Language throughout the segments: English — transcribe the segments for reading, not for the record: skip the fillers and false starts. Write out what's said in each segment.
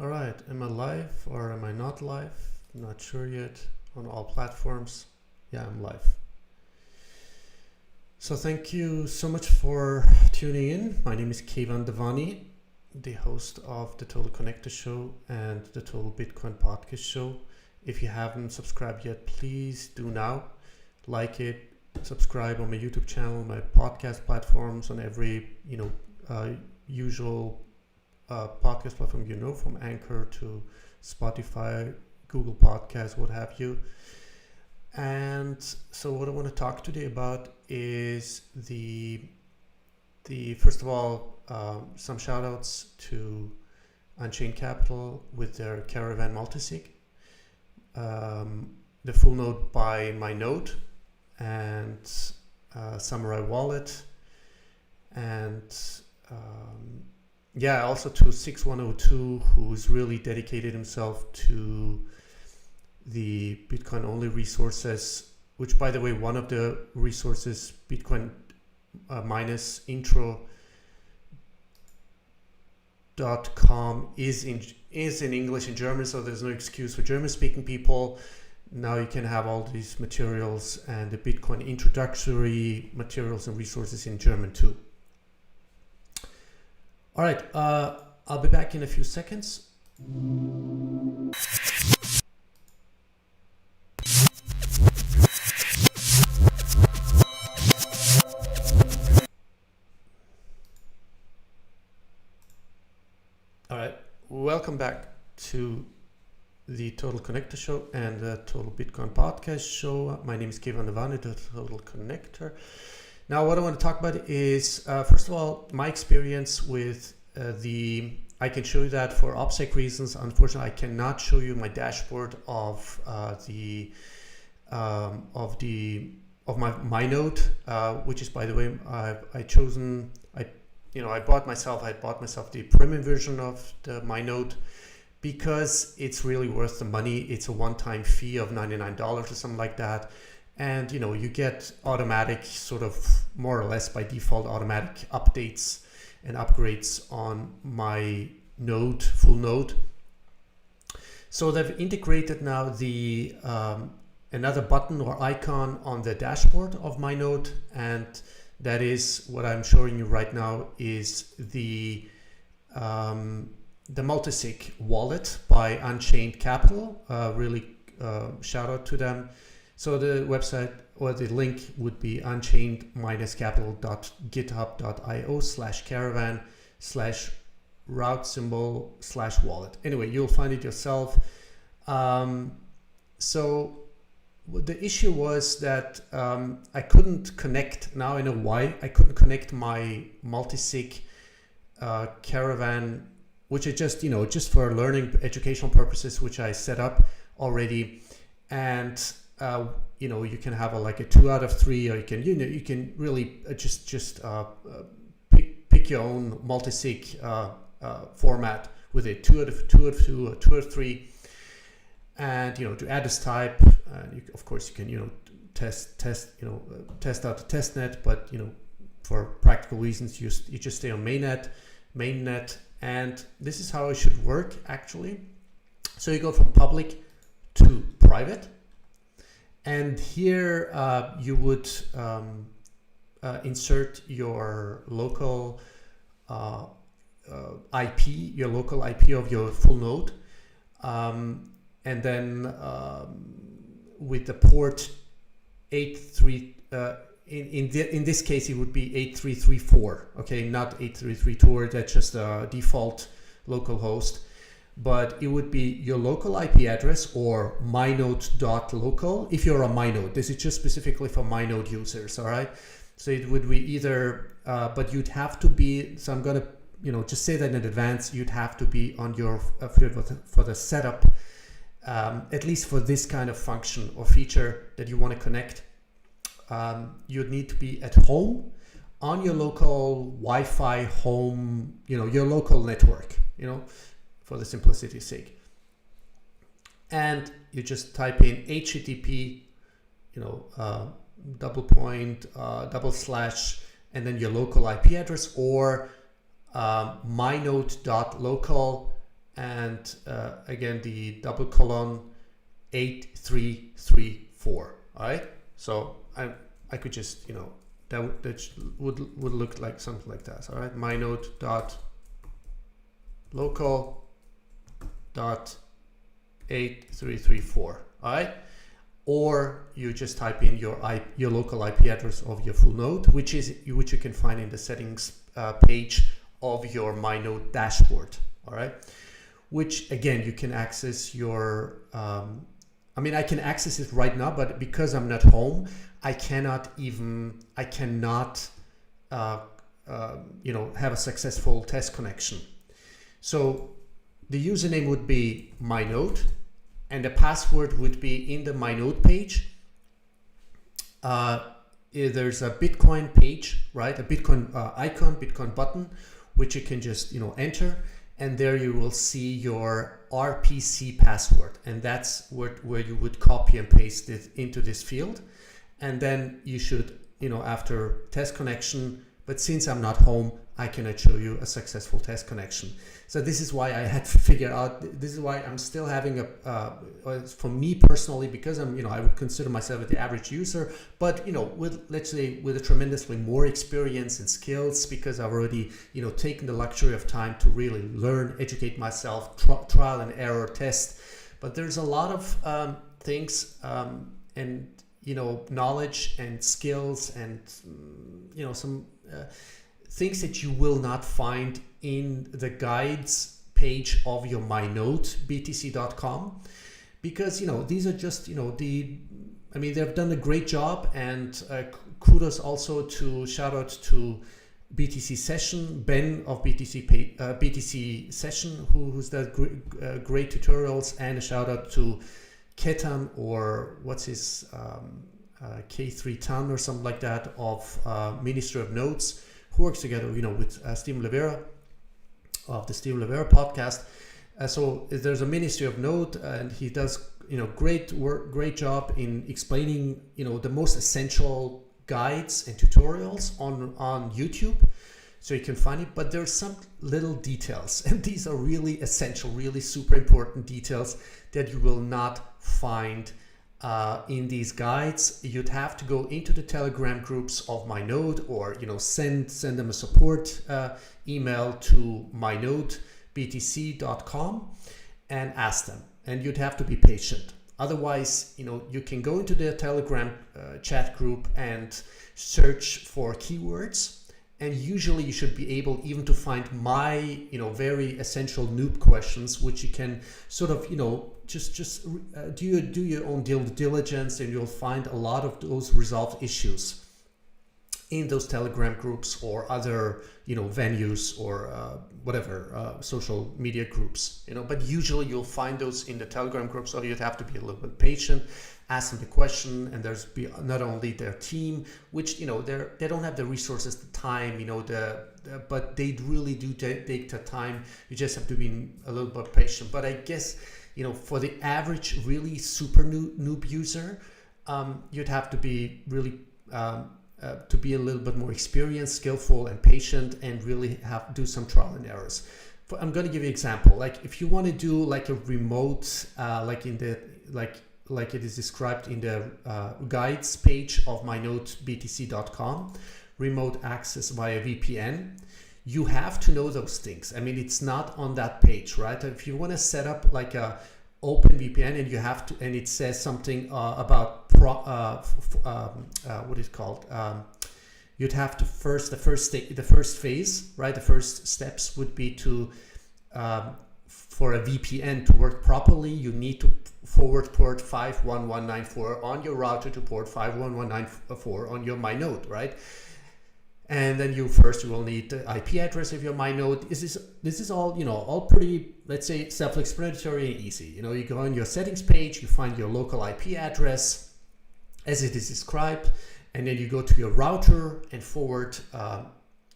All right, am I live or am I not live? Not sure yet. On all platforms. Yeah, I'm live. So thank you so much for tuning in. My name is Keyvan Davani, the host of the TotalConnector show and the Total Bitcoin podcast show. If you haven't subscribed yet, please do now. Like it, subscribe on my YouTube channel, my podcast platforms, on every usual podcast platform, from Anchor to Spotify, Google Podcasts, what have you. And so what I want to talk today about is the first of all, some shout outs to Unchained Capital with their Caravan Multisig, the full node by my node, and Samurai Wallet, and also to 6102, who's really dedicated himself to the Bitcoin only resources, which, by the way, one of the resources, Bitcoin minus intro.com, is in English and German, so there's no excuse for German speaking people. Now you can have all these materials and the Bitcoin introductory materials and resources in German too. All right, I'll be back in a few seconds. All right, welcome back to the Total Connector show and the Total Bitcoin podcast show. My name is Keyvan Davani, the Total Connector. Now, what I want to talk about is, first of all, my experience with I can show you that for OPSEC reasons. Unfortunately, I cannot show you my dashboard of my node, which is, by the way, I bought myself the premium version of my node because it's really worth the money. It's a one-time fee of $99 or something like that. And, you get automatic, sort of more or less by default, automatic updates and upgrades on my node, full node. So they've integrated now the another button or icon on the dashboard of my node, and that is what I'm showing you right now is the Multisig wallet by Unchained Capital. Really shout out to them. So the website or the link would be unchained-capital.github.io/caravan/route symbol/wallet. Anyway, you'll find it yourself. So the issue was that I couldn't connect. Now I know why. I couldn't connect my Multisig Caravan, which is just for learning educational purposes, which I set up already. And you can have a 2 out of 3, or you can really just pick your own multisig format with a 2 out of 2 or 2 out of 3, and to add this type. Of course, you can test out the test net, but for practical reasons, you just stay on mainnet, and this is how it should work actually. So you go from public to private. And here you would insert your local IP, of your full node, and then with the port 83. In this case, it would be 8334. Okay, not 8332. That's just a default local host. But it would be your local IP address or mynode.local if you're a mynode. This is just specifically for mynode users, all right? So it would be either, but you'd have to be, so I'm going to, just say that in advance, you'd have to be on your, for the setup, at least for this kind of function or feature that you want to connect, you'd need to be at home on your local Wi-Fi home, your local network, for the simplicity's sake. And you just type in HTTP, double point, / and then your local IP address, or mynode.local and again the double colon 8334. All right, so I could just, you know, that would look like something like that. All right, mynode dot local dot 8334. All right, or you just type in your local IP address of your full node, which you can find in the settings page of your mynode dashboard. All right, which again you can access your I mean, I can access it right now, but because I'm not home, I cannot you know, have a successful test connection. So the username would be mynode, and the password would be in the mynode page. There's a Bitcoin page, right? A Bitcoin icon, Bitcoin button, which you can just, you know, enter. And there you will see your RPC password, and that's where you would copy and paste it into this field. And then you should, you know, after test connection, but since I'm not home, I cannot show you a successful test connection. So this is why I had to figure out, this is why I'm still having for me personally, because I'm, you know, I would consider myself the average user, but, you know, with, let's say, with a tremendously more experience and skills, because I've already, you know, taken the luxury of time to really learn, educate myself, trial and error test. But there's a lot of things and, you know, knowledge and skills and, you know, some things that you will not find in the guides page of your mynode btc.com, because, you know, these are just, you know, I mean, they've done a great job, and kudos also to shout out to BTC Session, Ben of BTC Session, who's done great tutorials, and a shout out to Ketan, or what's his K3 Tan or something like that, of Ministry of Nodes, who works together, you know, with Stephen Levera of the Stephen Levera podcast. So there's a Ministry of Node, and he does, you know, great work, great job in explaining, you know, the most essential guides and tutorials on YouTube. So you can find it, but there's some little details, and these are really essential, really super important details that you will not find in these guides. You'd have to go into the Telegram groups of mynode, or, you know, send them a support email to mynodebtc.com and ask them, and you'd have to be patient. Otherwise, you know, you can go into the Telegram chat group and search for keywords, and usually you should be able even to find my, you know, very essential noob questions, which you can sort of, you know, just do your own due diligence, and you'll find a lot of those resolved issues in those Telegram groups or other, you know, venues or whatever social media groups, you know. But usually you'll find those in the Telegram groups, so you'd have to be a little bit patient, ask them the question, and there's not only their team, which, you know, they don't have the resources, the time, you know, but they really do take the time. You just have to be a little bit patient. But I guess, you know, for the average really super noob user, you'd have to be really to be a little bit more experienced, skillful, and patient, and really do some trial and errors. I'm going to give you an example. Like if you want to do like a remote, like it is described in the guides page of mynodebtc.com, remote access via VPN, you have to know those things. I mean, it's not on that page, right? If you want to set up like a open VPN, and you have to, and it says something about what is it called? You'd have to the first phase, right? The first steps would be to for a VPN to work properly, you need to forward port 51194 on your router to port 51194 on your mynode, right? And then you will need the IP address of your mynode. This is all, you know, all pretty, let's say, self-explanatory and easy. You know, you go on your settings page, you find your local IP address as it is described, and then you go to your router and forward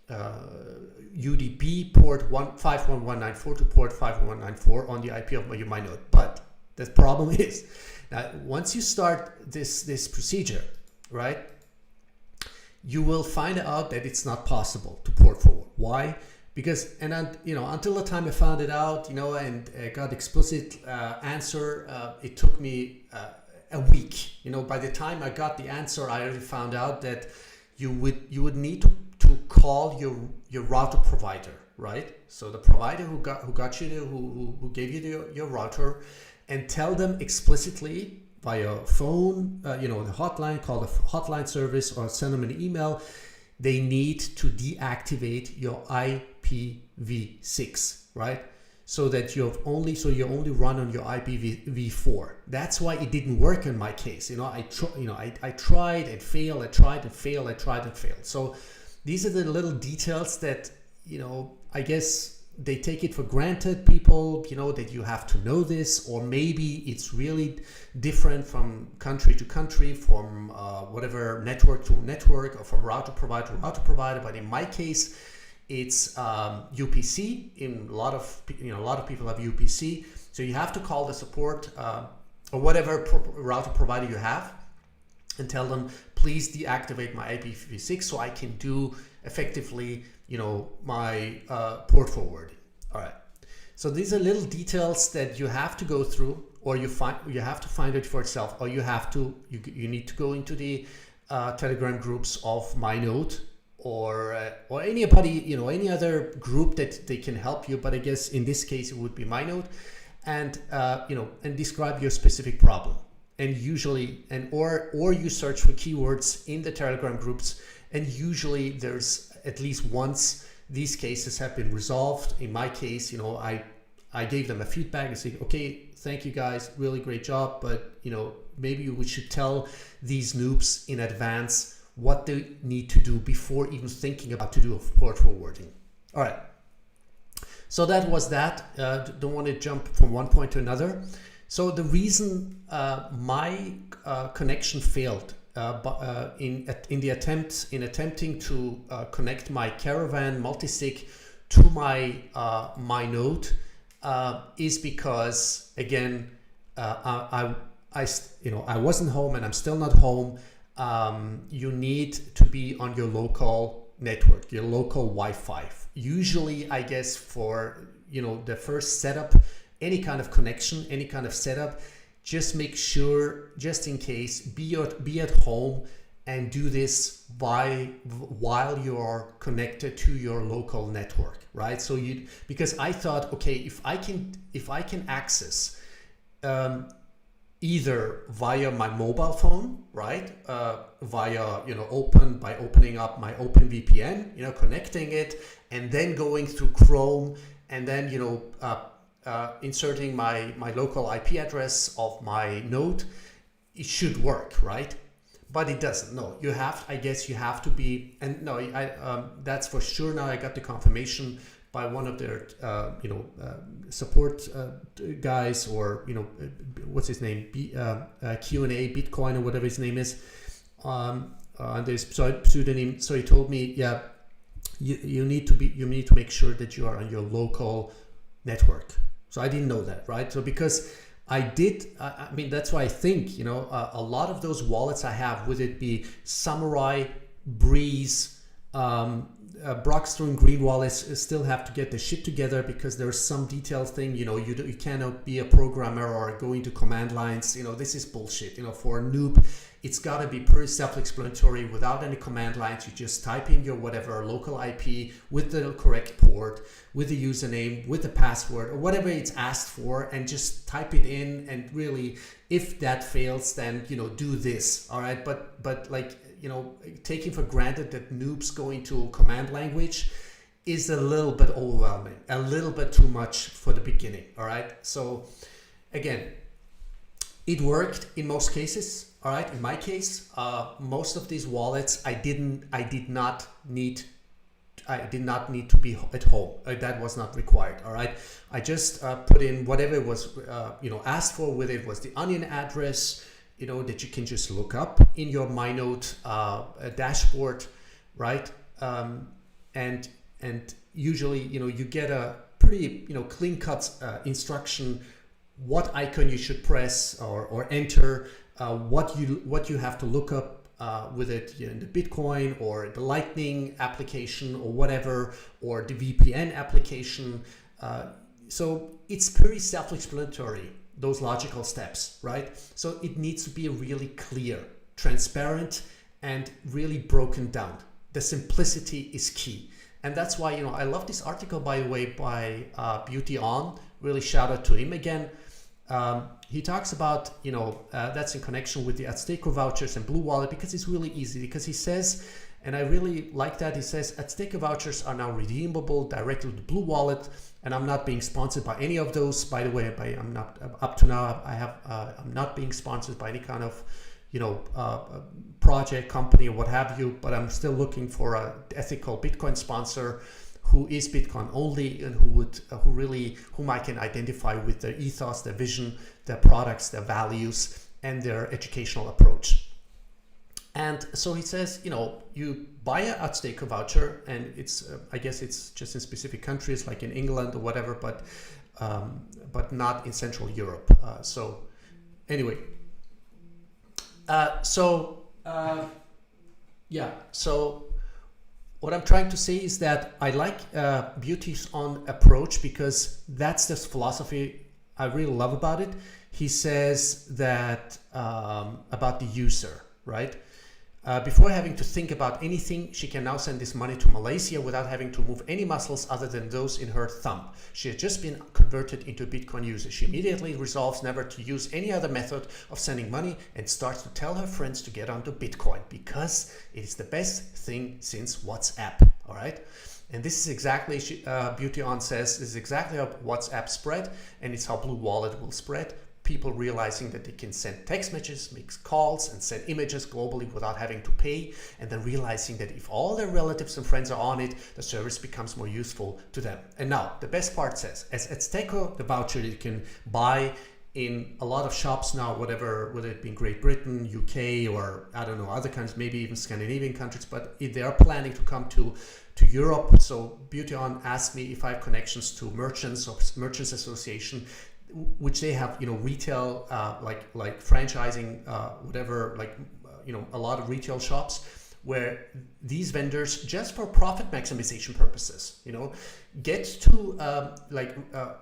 UDP port 51194 to port 51194 on the IP of your mynode. But the problem is that once you start this procedure, right, you will find out that it's not possible to port forward. Why? because, and then, until the time I found it out, and got explicit answer, it took me a week. By the time I got the answer, I already found out that you would need to call your router provider, right? So the provider who got you who gave you your router, and tell them explicitly via phone, the hotline, call the hotline service, or send them an email. They need to deactivate your IPv6, right? So that you only run on your IPv4. That's why it didn't work in my case. I tried and failed. I tried and failed. So these are the little details that I guess they take it for granted, people, that you have to know this, or maybe it's really different from country to country, from whatever network to network, or from router provider to router provider. But in my case, it's UPC. In a lot of people have UPC, so you have to call the support or whatever router provider you have, and tell them, please deactivate my IPv6 so I can do effectively my port forwarding. All right. So these are little details that you have to go through, or you have to find it for yourself, or you need to go into the Telegram groups of MyNode, or anybody, any other group that they can help you. But I guess in this case it would be MyNode, and and describe your specific problem. And usually, or you search for keywords in the Telegram groups, and usually there's at least once these cases have been resolved. In my case, I gave them a feedback and said, okay, thank you guys, really great job, but maybe we should tell these noobs in advance what they need to do before even thinking about to do a port forwarding. All right. So that was that. Don't want to jump from one point to another. So the reason my connection failed in attempting to connect my Caravan Multisig to my node is because, again, I wasn't home, and I'm still not home. You need to be on your local network, your local Wi-Fi. Usually, I guess, for the first setup, any kind of connection, any kind of setup, just make sure, just in case, be at home and do this while you're connected to your local network, right? So because I thought, okay, if I can access either via my mobile phone, right, via by opening up my OpenVPN, connecting it, and then going through Chrome, and then inserting my local IP address of my node, it should work, right? But it doesn't. No, I guess you have to be, and no, that's for sure. Now I got the confirmation by one of their support guys, or what's his name, Q&A Bitcoin, or whatever his name is, and there's pseudonym. So he told me, yeah, you need to make sure that you are on your local network. So I didn't know that, right? So because I mean, that's why I think, a lot of those wallets I have, whether it be Samurai, Breeze, Brockstone, Green wallets, still have to get the shit together, because there's some detailed thing, you cannot be a programmer or go into command lines. This is bullshit. For a noob, it's got to be pretty self-explanatory without any command lines. You just type in your whatever local IP with the correct port, with the username, with the password, or whatever it's asked for, and just type it in. And really, if that fails, then do this. All right, but like, taking for granted that noobs go into command language is a little bit overwhelming, a little bit too much for the beginning. All right, so again, it worked in most cases. All right, in my case, most of these wallets I did not need to be at home. That was not required. All right, I just put in whatever was asked for, whether it was the onion address, that you can just look up in your MyNode dashboard, right? And usually, you get a pretty, clean cut instruction, what icon you should press or enter, what you have to look up with it in the Bitcoin or the Lightning application or whatever, or the VPN application. So it's pretty self-explanatory, those logical steps, right? So it needs to be really clear, transparent, and really broken down. The simplicity is key. And that's why, I love this article, by the way, by Beauty On. Really shout out to him again. He talks about, that's in connection with the Azteco vouchers and Blue Wallet, because it's really easy. Because he says, and I really like that, he says, Azteco vouchers are now redeemable directly to Blue Wallet. And I'm not being sponsored by any of those, by the way. I'm not, up to now, I'm not being sponsored by any kind of, project, company, or what have you. But I'm still looking for an ethical Bitcoin sponsor who is Bitcoin only, and whom I can identify with their ethos, their vision, their products, their values, and their educational approach. And so he says, you buy a Azteco voucher, and it's, I guess it's just in specific countries like in England or whatever, but not in Central Europe. So anyway, so what I'm trying to say is that I like Beauty's own approach, because that's this philosophy I really love about it. He says that about the user, right? Before having to think about anything, she can now send this money to Malaysia without having to move any muscles other than those in her thumb. She has just been converted into a Bitcoin user. She immediately resolves never to use any other method of sending money and starts to tell her friends to get onto Bitcoin, because it is the best thing since WhatsApp. All right. And this is exactly, Beauty On says, this is exactly how WhatsApp spread, and it's how Blue Wallet will spread. People realizing that they can send text messages, make calls, and send images globally without having to pay, and then realizing that if all their relatives and friends are on it, the service becomes more useful to them. And now, the best part says, as Azteco, the voucher you can buy in a lot of shops now, whether it be in Great Britain, UK, or I don't know, other countries, maybe even Scandinavian countries, but they are planning to come to Europe. So Beauty On asked me if I have connections to merchants or merchants association, which they have, retail, like franchising, whatever, a lot of retail shops where these vendors, just for profit maximization purposes, get to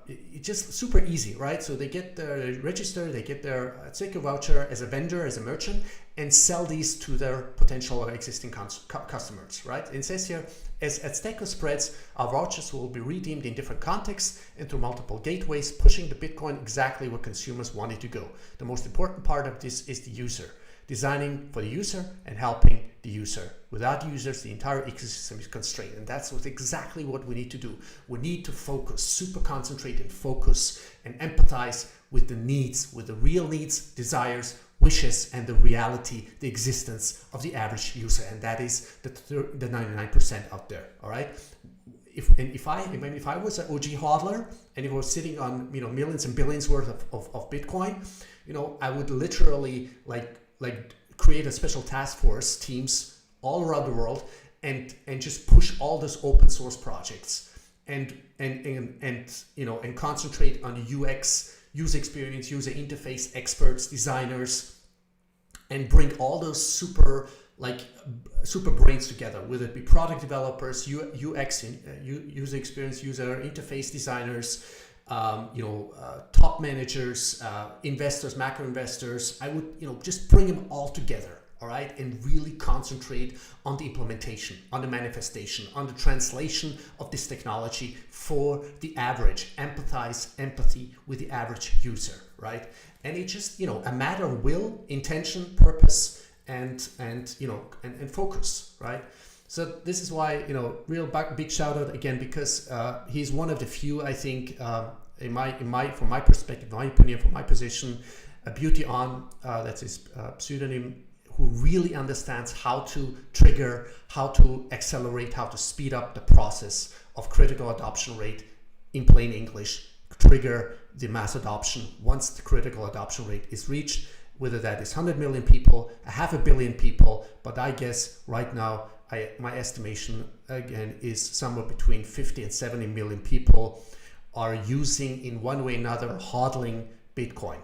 it's just super easy, right? So they get their register, they get their Azteco voucher as a vendor, as a merchant, and sell these to their potential or existing customers, right? It says here, as Azteco spreads, our vouchers will be redeemed in different contexts and through multiple gateways, pushing the Bitcoin exactly where consumers want it to go. The most important part of this is the user, designing for the user and helping the user. Without users, the entire ecosystem is constrained, and that's exactly what we need to do. We need to focus, super concentrate and focus and empathize with the needs, with the real needs, desires, wishes, and the reality, the existence of the average user, and that is the 99% out there. All right. If I was an OG hodler and if I was sitting on millions and billions worth of Bitcoin, I would literally like create a special task force teams all around the world and just push all those open source projects and concentrate on UX, user experience, user interface experts, designers, and bring all those super brains together, whether it be product developers, UX, user experience, user interface designers, top managers, investors, macro investors. I would, just bring them all together, all right, and really concentrate on the implementation, on the manifestation, on the translation of this technology for the average, empathy with the average user, right? And it's just, a matter of will, intention, purpose, and focus, right? So this is why, real big shout out again, because he's one of the few, I think, from my perspective, my opinion, from my position, Beauty On, that's his pseudonym, who really understands how to trigger, how to accelerate, how to speed up the process of critical adoption rate in plain English, trigger the mass adoption once the critical adoption rate is reached, whether that is 100 million people, 500 million people, but I guess right now, my estimation again is somewhere between 50 and 70 million people are using in one way or another, hodling Bitcoin.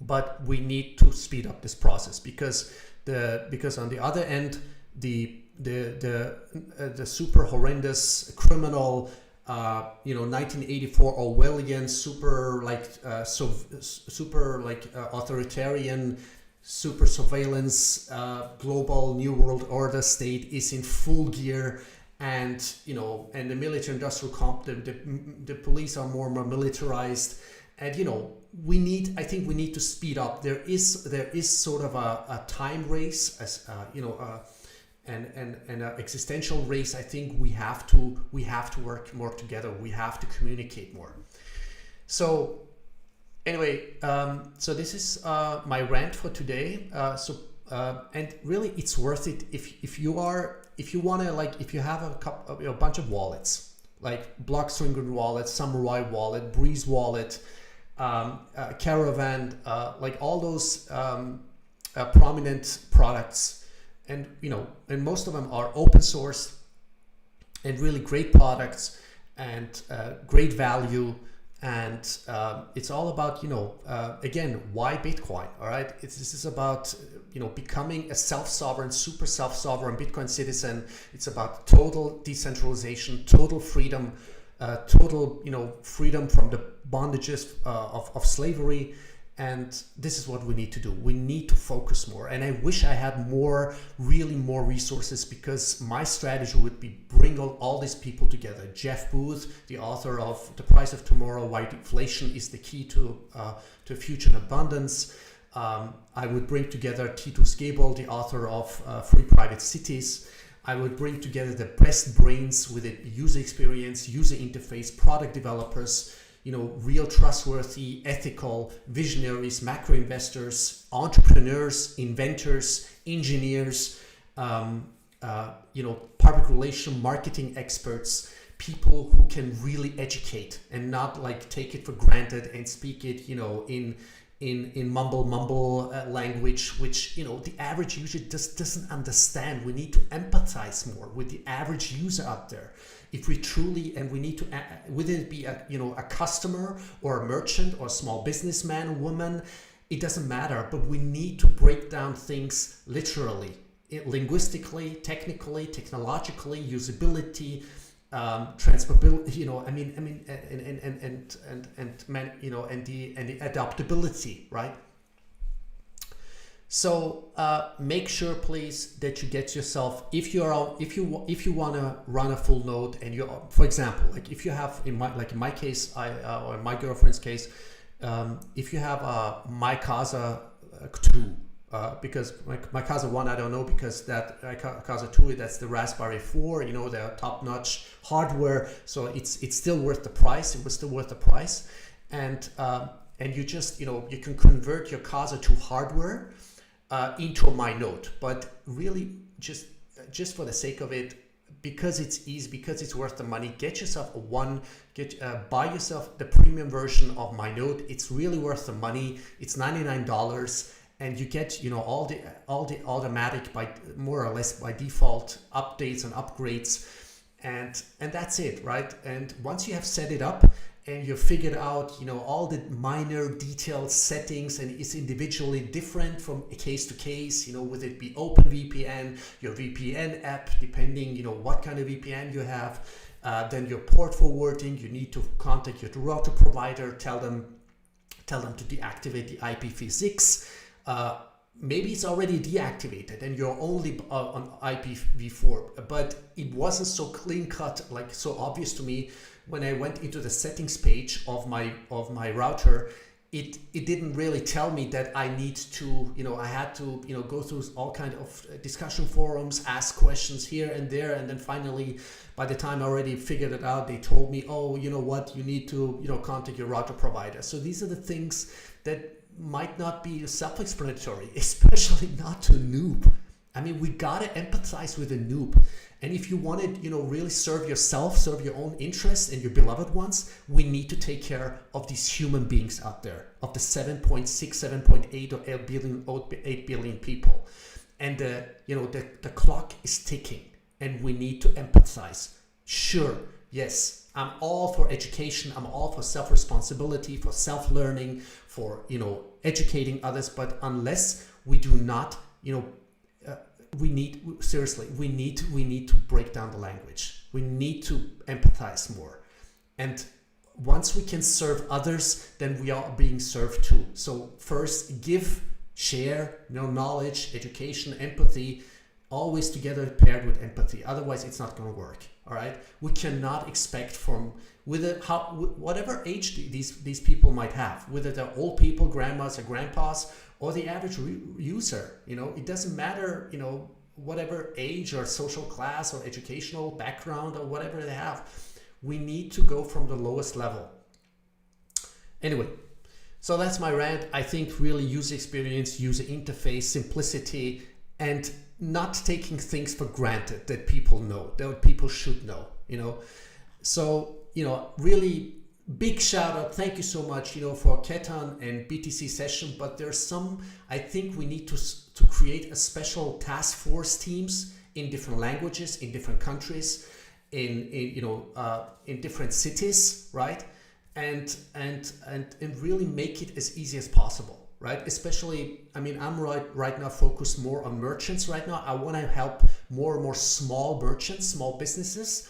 but we need to speed up this process because on the other end, the super horrendous criminal 1984 Orwellian super authoritarian super surveillance global new world order state is in full gear, and the military industrial the police are more militarized, and I think we need to speed up. There is sort of a time race, as and an existential race. I think we have to work more together. We have to communicate more. So anyway, so this is my rant for today. And really, it's worth it if you want to, if you have a bunch of wallets, like Blockstream wallet, Samurai wallet, Breeze wallet, Caravan, all those prominent products. And and most of them are open source and really great products and great value. And it's all about again, why Bitcoin? All right, this is about becoming a self-sovereign, super self-sovereign Bitcoin citizen. It's about total decentralization, total freedom, total freedom from the bondages of slavery. And this is what we need to do. We need to focus more. And I wish I had more resources, because my strategy would be bring all these people together. Jeff Booth, the author of The Price of Tomorrow, Why Inflation is the Key to Future Abundance. I would bring together Titus Gebel, the author of Free Private Cities. I would bring together the best brains with a user experience, user interface, product developers, real trustworthy, ethical visionaries, macro investors, entrepreneurs, inventors, engineers, public relation, marketing experts, people who can really educate and not take it for granted and speak it, in mumble language, which the average user just doesn't understand. We need to empathize more with the average user out there. If we truly, and we need to, whether it be a customer or a merchant or a small businessman, woman, it doesn't matter, but we need to break down things literally, linguistically, technically, technologically, usability, transferability, and the adaptability, right? So make sure, please, that you get yourself, if you want to run a full node, and you, for example, if you have in my case, or in my girlfriend's case, if you have a My Casa 2, because my Casa 1 I don't know, because that Casa 2, that's the Raspberry 4, the top-notch hardware, so it's still worth the price. It was still worth the price, and you just you can convert your Casa 2 hardware into a My Node, but really just for the sake of it, because it's easy, because it's worth the money, get yourself buy yourself the premium version of My Node. It's really worth the money. It's $99, and you get all the automatic, by more or less by default, updates and upgrades, and that's it, right? And once you have set it up and you figured out all the minor detailed settings, and it's individually different from case to case, whether it be OpenVPN, your VPN app, depending what kind of VPN you have, then your port forwarding, you need to contact your router provider, tell them to deactivate the IPv6. Maybe it's already deactivated and you're only on IPv4, but it wasn't so clean cut, so obvious to me when I went into the settings page of my router. It didn't really tell me that I need to, I had to, go through all kind of discussion forums, ask questions here and there, and then finally, by the time I already figured it out, they told me, oh, you know what, you need to, contact your router provider. So these are the things that might not be self-explanatory, especially not to a noob. I mean, we gotta empathize with a noob. And if you want to, really serve yourself, serve your own interests and your beloved ones, we need to take care of these human beings out there, of the 7.6, 7.8 or 8 billion people. And the clock is ticking, and we need to empathize. Sure, yes, I'm all for education. I'm all for self-responsibility, for self-learning, for, you know, educating others. But unless we do not, you know, we need to break down the language. We need to empathize more. And once we can serve others, then we are being served too. So first, give, share, you know, knowledge, education, empathy, always together paired with empathy. Otherwise, it's not going to work. All right. We cannot expect from whatever age these people might have, whether they're old people, grandmas or grandpas, or the average user. You know, it doesn't matter. You know, whatever age or social class or educational background or whatever they have. We need to go from the lowest level. Anyway, so that's my rant. I think really user experience, user interface, simplicity, and not taking things for granted that people know, that people should know, you know. So, you know, really big shout out. Thank you so much, you know, for Ketan and BTC session. But there's some, I think we need to create a special task force teams in different languages, in different countries, in different cities, right? And really make it as easy as possible, right? Especially, I mean, I'm right now focused more on merchants right now. I want to help more and more small merchants, small businesses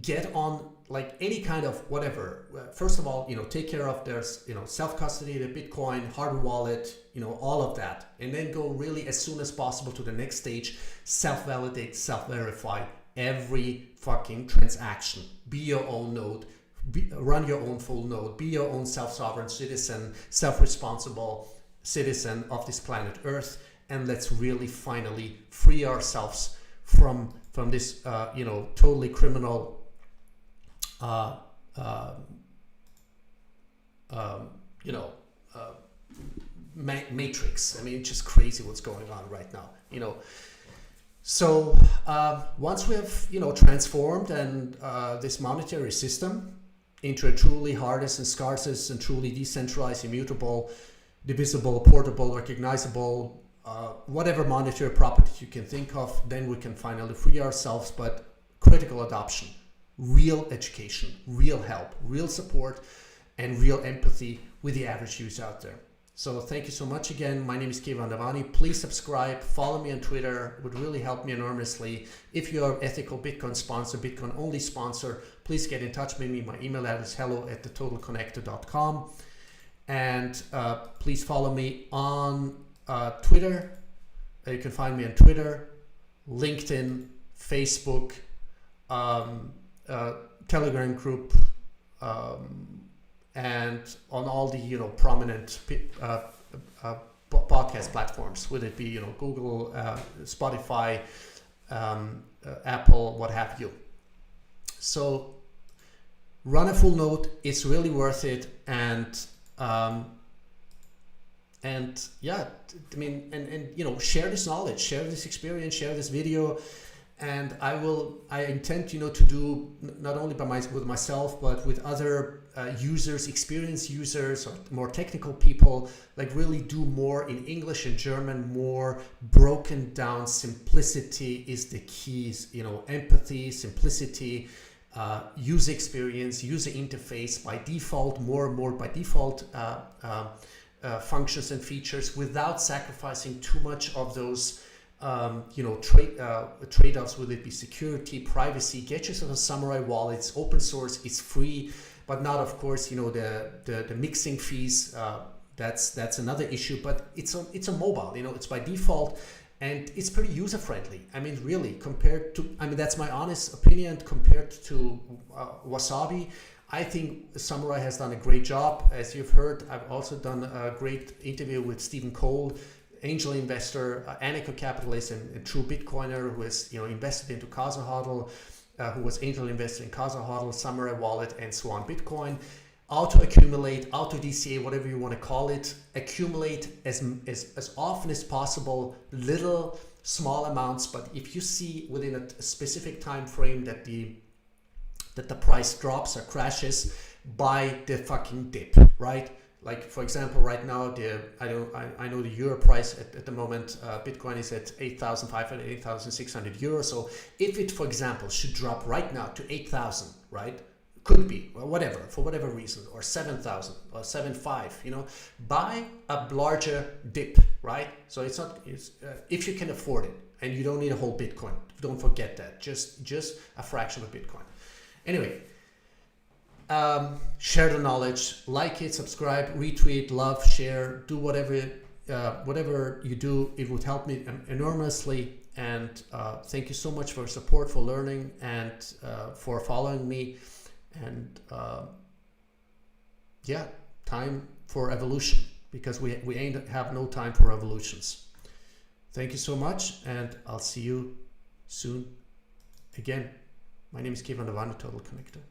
get on like any kind of whatever. First of all, you know, take care of their, you know, self-custody, the Bitcoin, hardware wallet, you know, all of that. And then go really as soon as possible to the next stage, self-validate, self-verify every fucking transaction. Be your own node, run your own full node, be your own self-sovereign citizen, self-responsible citizen of this planet Earth. And let's really finally free ourselves from this, you know, totally criminal matrix. I mean, it's just crazy what's going on right now, you know. So once we have, you know, transformed and this monetary system into a truly hardest and scarcest and truly decentralized, immutable, divisible, portable, recognizable, whatever monetary properties you can think of, then we can finally free ourselves. But critical adoption, real education, real help, real support, and real empathy with the average user out there. So thank you so much again. My name is Keyvan Davani. Please subscribe, follow me on Twitter. It would really help me enormously. If you're an ethical Bitcoin sponsor, Bitcoin only sponsor, please get in touch with me. My email address, hello@TheTotalConnector.com. And please follow me on Twitter. You can find me on Twitter, LinkedIn, Facebook, Telegram group, and on all the, you know, prominent podcast platforms, whether it be, you know, Google, Spotify, Apple, what have you. So run a full node. It's really worth it. And yeah, I mean, and you know, share this knowledge, share this experience, share this video. And I intend, you know, to do not only with myself, but with other users, experienced users, or more technical people, like really do more in English and German, more broken down. Simplicity is the keys, you know, empathy, simplicity, user experience, user interface by default, more and more by default functions and features, without sacrificing too much of those you know, trade-offs, whether it be security, privacy. Get yourself a Samurai wallet. It's open source, it's free, but not, of course, you know, the mixing fees. That's another issue. But it's a mobile, you know, it's by default, and it's pretty user friendly. I mean, really, compared to, I mean, that's my honest opinion, compared to Wasabi. I think Samurai has done a great job. As you've heard, I've also done a great interview with Stephen Cole, angel investor, anarcho-capitalist, and true Bitcoiner who has, you know, invested into Casa Hodl, who was angel investor in Casa Hodl, Samurai Wallet, and so on. Bitcoin, auto-accumulate, auto-DCA, whatever you want to call it, accumulate as often as possible, little small amounts. But if you see within a specific time frame that the price drops or crashes, buy the fucking dip, right? Like, for example, right now, I know the euro price at the moment, Bitcoin is at 8,500, 8,600 euros. So if it, for example, should drop right now to 8,000, right? could be, or whatever, for whatever reason, or 7,000 or 7.5, you know, buy a larger dip, right? So it's not, if you can afford it and you don't need a whole Bitcoin, don't forget that, just a fraction of Bitcoin. Anyway, share the knowledge, like it, subscribe, retweet, love, share, do whatever you do. It would help me enormously. And thank you so much for support, for learning, and for following me. And yeah, time for evolution, because we ain't have no time for revolutions. Thank you so much, and I'll see you soon again. My name is Keyvan Davani, TotalConnector.